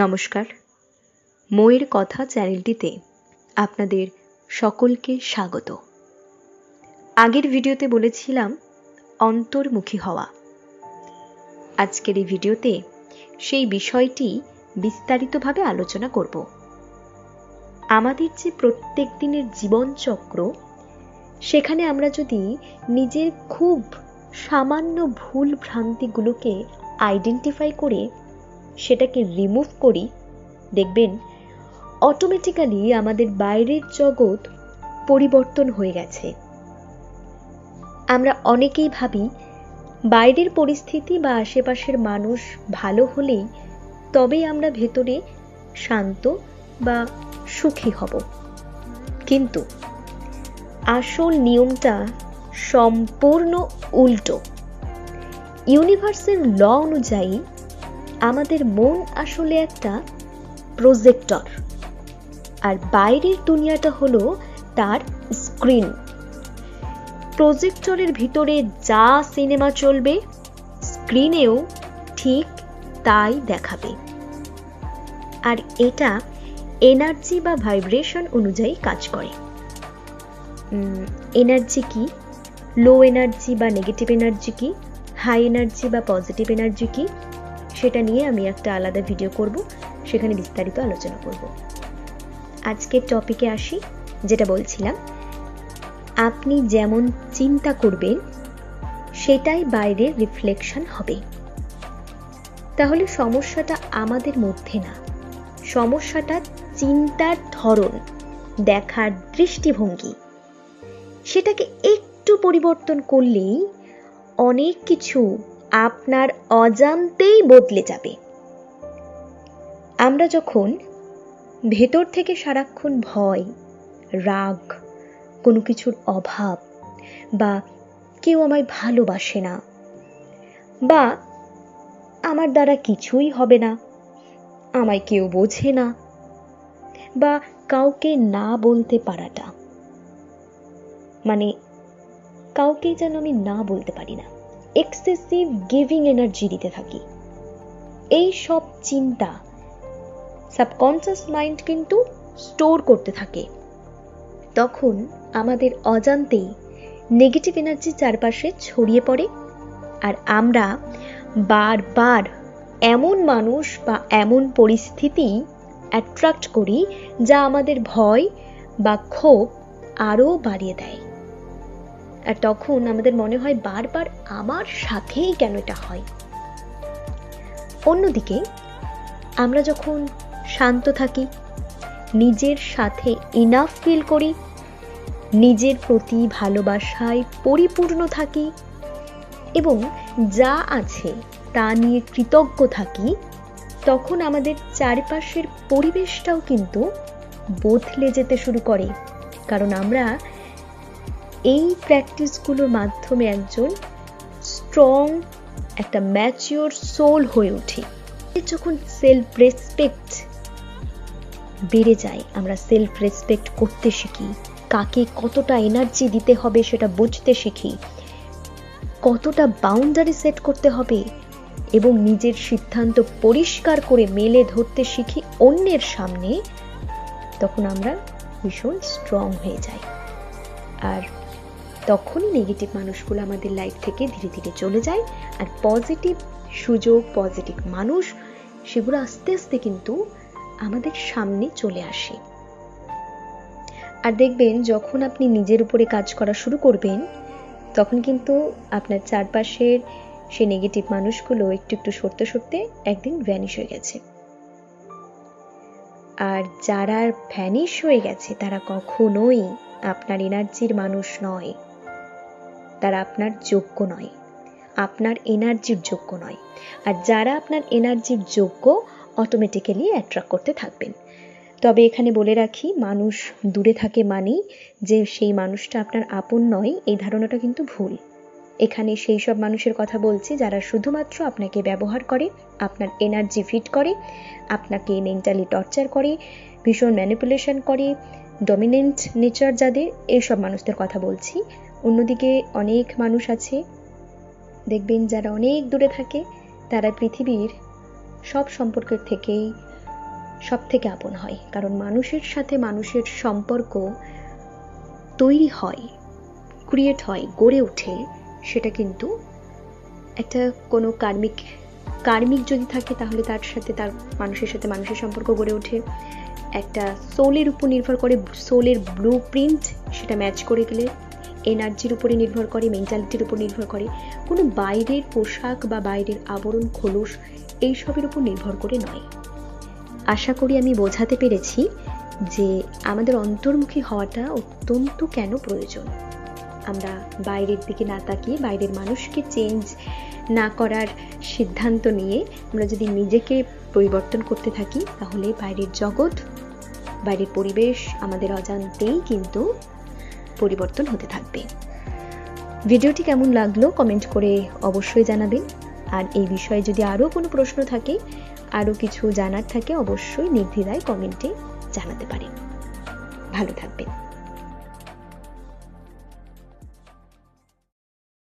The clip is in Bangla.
নমস্কার, ময়ের কথা চ্যানেলটিতে আপনাদের সকলকে স্বাগত। আগের ভিডিওতে বলেছিলাম অন্তর্মুখী হওয়া। আজকের এই ভিডিওতে সেই বিষয়টি বিস্তারিতভাবে আলোচনা করব। আমাদের যে প্রত্যেক দিনের জীবনচক্র, সেখানে আমরা যদি নিজের খুব সামান্য ভুল ভ্রান্তিগুলোকে আইডেন্টিফাই করে সেটাকে রিমুভ করি, দেখবেন অটোমেটিক্যালি আমাদের বাইরের জগৎ পরিবর্তন হয়ে গেছে। আমরা অনেকেই ভাবি বাইরের পরিস্থিতি বা আশেপাশের মানুষ ভালো হলেই তবেই আমরা ভেতরে শান্ত বা সুখী হব, কিন্তু আসল নিয়মটা সম্পূর্ণ উল্টো। ইউনিভার্সের ল অনুযায়ী আমাদের মন আসলে একটা প্রজেক্টর, আর বাইরের দুনিয়াটা হলো তার স্ক্রিন। প্রজেক্টরের ভিতরে যা সিনেমা চলবে, স্ক্রিনেও ঠিক তাই দেখাবে। আর এটা এনার্জি বা ভাইব্রেশন অনুযায়ী কাজ করে। এনার্জি কি, লো এনার্জি বা নেগেটিভ এনার্জি কি, হাই এনার্জি বা পজিটিভ এনার্জি কি, সেটা নিয়ে আমি একটা আলাদা ভিডিও করব, সেখানে বিস্তারিত আলোচনা করব। আজকের টপিকে আসি, যেটা বলছিলাম, আপনি যেমন চিন্তা করবেন সেটাই বাইরের রিফ্লেকশন হবে। তাহলে সমস্যাটা আমাদের মধ্যে না, সমস্যাটা চিন্তার ধরন, দেখার দৃষ্টিভঙ্গি। সেটাকে একটু পরিবর্তন করলেই অনেক কিছু আপনার অজান্তেই বদলে যাবে। আমরা যখন ভেতর থেকে সারাক্ষণ ভয়, রাগ, কোনো কিছুর অভাব, বা কেউ আমায় ভালোবাসে না, বা আমার দ্বারা কিছুই হবে না, আমায় কেউ বোঝে না, বা কাউকে না বলতে পারাটা, মানে কাউকে যেন আমি না বলতে পারি না, এক্সেসিভ গিভিং এনার্জি দিতে থাকি, এই সব চিন্তা সাবকনসিয়াস মাইন্ড কিন্তু স্টোর করতে থাকে। তখন আমাদের অজান্তেই নেগেটিভ এনার্জি চারপাশে ছড়িয়ে পড়ে, আর আমরা বারবার এমন মানুষ বা এমন পরিস্থিতি অ্যাট্রাক্ট করি যা আমাদের ভয় বা ক্ষোভ আরো বাড়িয়ে দেয়। আর তখন আমাদের মনে হয় বারবার আমার সাথেই কেন এটা হয়। অন্যদিকে আমরা যখন শান্ত থাকি, নিজের সাথে ইনাফ ফিল করি, নিজের প্রতি ভালোবাসায় পরিপূর্ণ থাকি এবং যা আছে তা নিয়ে কৃতজ্ঞ থাকি, তখন আমাদের চারপাশের পরিবেশটাও কিন্তু বদলে যেতে শুরু করে। কারণ আমরা এই প্র্যাকটিসগুলোর মাধ্যমে একজন স্ট্রং, একটা ম্যাচিওর সোল হয়ে উঠি। যখন সেলফ রেসপেক্ট বেড়ে যায়, আমরা সেলফ রেসপেক্ট করতে শিখি, কাকে কতটা এনার্জি দিতে হবে সেটা বুঝতে শিখি, কতটা বাউন্ডারি সেট করতে হবে, এবং নিজের সিদ্ধান্ত পরিষ্কার করে মেলে ধরতে শিখি অন্যের সামনে, তখন আমরা ভীষণ স্ট্রং হয়ে যাই। আর তখনই নেগেটিভ মানুষগুলো আমাদের লাইফ থেকে ধীরে ধীরে চলে যায়, আর পজিটিভ সুযোগ, পজিটিভ মানুষ, সেগুলো আস্তে আস্তে কিন্তু আমাদের সামনে চলে আসে। আর দেখবেন যখন আপনি নিজের উপরে কাজ করা শুরু করবেন, তখন কিন্তু আপনার চারপাশের সেই নেগেটিভ মানুষগুলো একটু একটু সরতে সরতে একদিন ভ্যানিশ হয়ে গেছে। আর যারা ভ্যানিশ হয়ে গেছে তারা কখনোই আপনার এনার্জির মানুষ নয়, তারা আপনার যোগ্য নয়, আপনার এনার্জির যোগ্য নয়। আর যারা আপনার এনার্জির যোগ্য, অটোমেটিক্যালি অ্যাট্রাক্ট করতে থাকবেন। তবে এখানে বলে রাখি, মানুষ দূরে থাকে মানেই যে সেই মানুষটা আপনার আপন নয়, এই ধারণাটা কিন্তু ভুল। এখানে সেই সব মানুষের কথা বলছি যারা শুধুমাত্র আপনাকে ব্যবহার করে, আপনার এনার্জি ফিট করে, আপনাকে মেন্টালি টর্চার করে, ভীষণ ম্যানিপুলেশন করে, ডমিনেন্ট নেচার যাদের, এইসব মানুষদের কথা বলছি। অন্যদিকে অনেক মানুষ আছে দেখবেন যারা অনেক দূরে থাকে, তারা পৃথিবীর সব সম্পর্কের থেকেই সব থেকে আপন হয়। কারণ মানুষের সাথে মানুষের সম্পর্ক তৈরি হয়, ক্রিয়েট হয়, গড়ে ওঠে, সেটা কিন্তু একটা কোনো কার্মিক যদি থাকে তাহলে তার সাথে তার মানুষের সাথে মানুষের সম্পর্ক গড়ে ওঠে একটা সোলের উপর নির্ভর করে, সোলের ব্লু প্রিন্ট সেটা ম্যাচ করে গেলে, এনার্জির উপরে নির্ভর করে, মেন্টালিটির উপর নির্ভর করে, কোনো বাইরের পোশাক বা বাইরের আবরণ খোলস এইসবের উপর নির্ভর করে নয়। আশা করি আমি বোঝাতে পেরেছি যে আমাদের অন্তর্মুখী হওয়াটা অত্যন্ত কেন প্রয়োজন। আমরা বাইরের দিকে না তাকিয়ে বাইরের মানুষকে চেঞ্জ না করার সিদ্ধান্ত নিয়ে আমরা যদি নিজেকে পরিবর্তন করতে থাকি তাহলে বাইরের জগৎ, বাইরের পরিবেশ আমাদের অজান্তেই কিন্তু পরিবর্তন হতে থাকবে। ভিডিওটি কেমন লাগলো কমেন্ট করে অবশ্যই জানাবেন। আর এই বিষয়ে যদি আরও কোনো প্রশ্ন থাকে, আরও কিছু জানার থাকে, অবশ্যই নির্দ্বিধায় কমেন্টে জানাতে পারেন। ভালো থাকবেন।